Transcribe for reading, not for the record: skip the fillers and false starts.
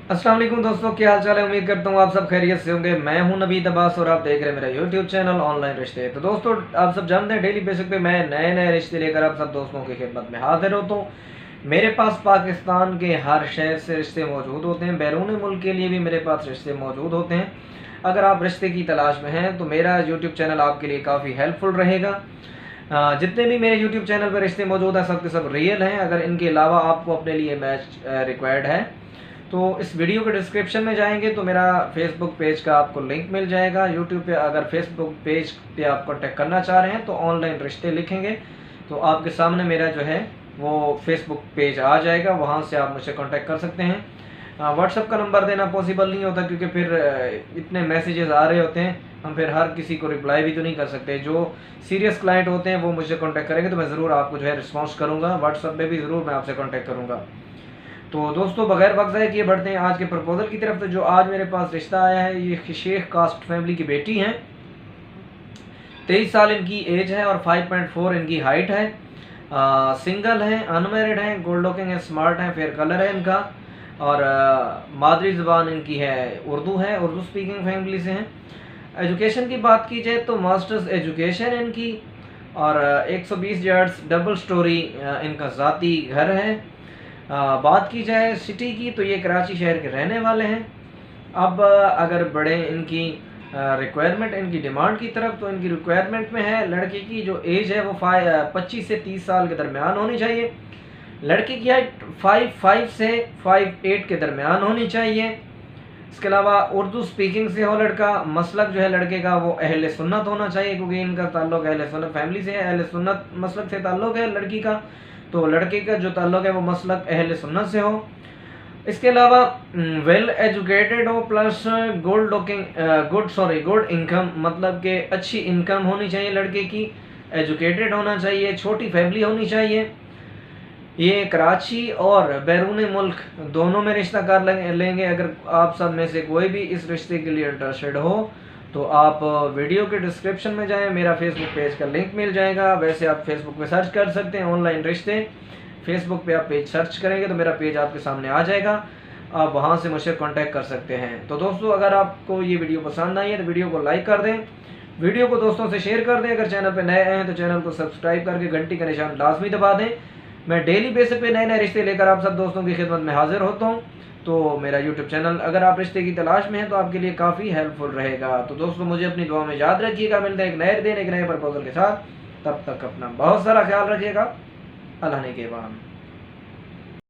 अस्सलाम वालेकुम दोस्तों, क्या हाल चाल है। उम्मीद करता हूँ आप सब खैरियत से होंगे। मैं हूं नवीद अब्बास और आप देख रहे हैं मेरा यूट्यूब चैनल ऑनलाइन रिश्ते। तो दोस्तों, आप सब जानते हैं डेली बेसिस पे मैं नए नए रिश्ते लेकर आप सब दोस्तों की खिदमत में हाजिर होता हूँ। मेरे पास पाकिस्तान के हर शहर से रिश्ते मौजूद होते हैं, बैरून मुल्क के लिए भी मेरे पास रिश्ते मौजूद होते हैं। अगर आप रिश्ते की तलाश में हैं तो मेरा यूट्यूब चैनल आपके लिए काफ़ी हेल्पफुल रहेगा। जितने भी मेरे यूट्यूब चैनल पर रिश्ते मौजूद हैं सब के सब रियल हैं। अगर इनके अलावा आपको अपने लिए मैच रिक्वायर्ड है तो इस वीडियो के डिस्क्रिप्शन में जाएंगे तो मेरा फेसबुक पेज का आपको लिंक मिल जाएगा। यूट्यूब पे अगर फेसबुक पेज पे आप कांटेक्ट करना चाह रहे हैं तो ऑनलाइन रिश्ते लिखेंगे तो आपके सामने मेरा जो है वो फेसबुक पेज आ जाएगा, वहाँ से आप मुझसे कांटेक्ट कर सकते हैं। व्हाट्सएप का नंबर देना पॉसिबल नहीं होता क्योंकि फिर इतने मैसेजेस आ रहे होते हैं, हम फिर हर किसी को रिप्लाई भी तो नहीं कर सकते। जो सीरियस क्लाइंट होते हैं वो मुझसे कांटेक्ट करेंगे तो मैं ज़रूर आपको जो है रिस्पॉन्स करूँगा, व्हाट्सएप में भी ज़रूर मैं आपसे कांटेक्ट करूँगा। तो दोस्तों, बगैर वक्त ज़ाया किए बढ़ते हैं आज के प्रपोजल की तरफ। तो जो आज मेरे पास रिश्ता आया है ये शेख कास्ट फैमिली की बेटी हैं। 23 साल इनकी एज है और 5.4 इनकी हाइट है। सिंगल हैं, अनमेरिड हैं, गुड लुकिंग है, स्मार्ट हैं, फेयर कलर है इनका। और मादरी ज़बान इनकी है उर्दू स्पीकिंग फैमिली से हैं। एजुकेशन की बात की जाए तो मास्टर्स एजुकेशन है इनकी। और 120 यार्ड्स डबल स्टोरी इनका ज़ाती घर है। बात की जाए सिटी की तो ये कराची शहर के रहने वाले हैं। अब अगर बढ़े इनकी रिक्वायरमेंट, इनकी डिमांड की तरफ, तो इनकी रिक्वायरमेंट में है लड़के की जो एज है वो 25 से 30 साल के दरमियान होनी चाहिए। लड़के की हाइट 5'5" से 5'8" के दरमियान होनी चाहिए। इसके अलावा उर्दू स्पीकिंग से हो लड़का। मसलक जो है लड़के का वो अहले सुन्नत होना चाहिए क्योंकि इनका ताल्लुक अहले सुन्नत फैमिली से है, अहले सुन्नत मसलक से ताल्लुक है लड़की का। तो लड़के का जो ताल्लुक है वो मसलक अहले सुन्नत से हो। इसके अलावा वेल एजुकेटेड हो प्लस गुड इनकम, मतलब कि अच्छी इनकम होनी चाहिए लड़के की। एजुकेटेड होना चाहिए, छोटी फैमिली होनी चाहिए। ये कराची और बैरून मुल्क दोनों में रिश्ता कर लेंगे। अगर आप सब में से कोई भी इस रिश्ते के लिए इंटरेस्टेड हो तो आप वीडियो के डिस्क्रिप्शन में जाएं, मेरा फेसबुक पेज का लिंक मिल जाएगा। वैसे आप फेसबुक पे सर्च कर सकते हैं ऑनलाइन रिश्ते। फेसबुक पे आप पेज सर्च करेंगे तो मेरा पेज आपके सामने आ जाएगा, आप वहां से मुझसे कांटेक्ट कर सकते हैं। तो दोस्तों, अगर आपको ये वीडियो पसंद आई है तो वीडियो को लाइक कर दें, वीडियो को दोस्तों से शेयर कर दें। अगर चैनल पर नए आए हैं तो चैनल को सब्सक्राइब करके घंटी का निशान लाजमी दबा दें। मैं डेली बेसिस पे नए नए रिश्ते लेकर आप सब दोस्तों की खिदमत में हाजिर होता हूँ। तो मेरा यूट्यूब चैनल अगर आप रिश्ते की तलाश में हैं तो आपके लिए काफ़ी हेल्पफुल रहेगा। तो दोस्तों, मुझे अपनी दुआ में याद रखिएगा। मिलते हैं एक नए दिन एक नए प्रपोजल के साथ। तब तक अपना बहुत सारा ख्याल रखिएगा। अल्लाह ने के बाद।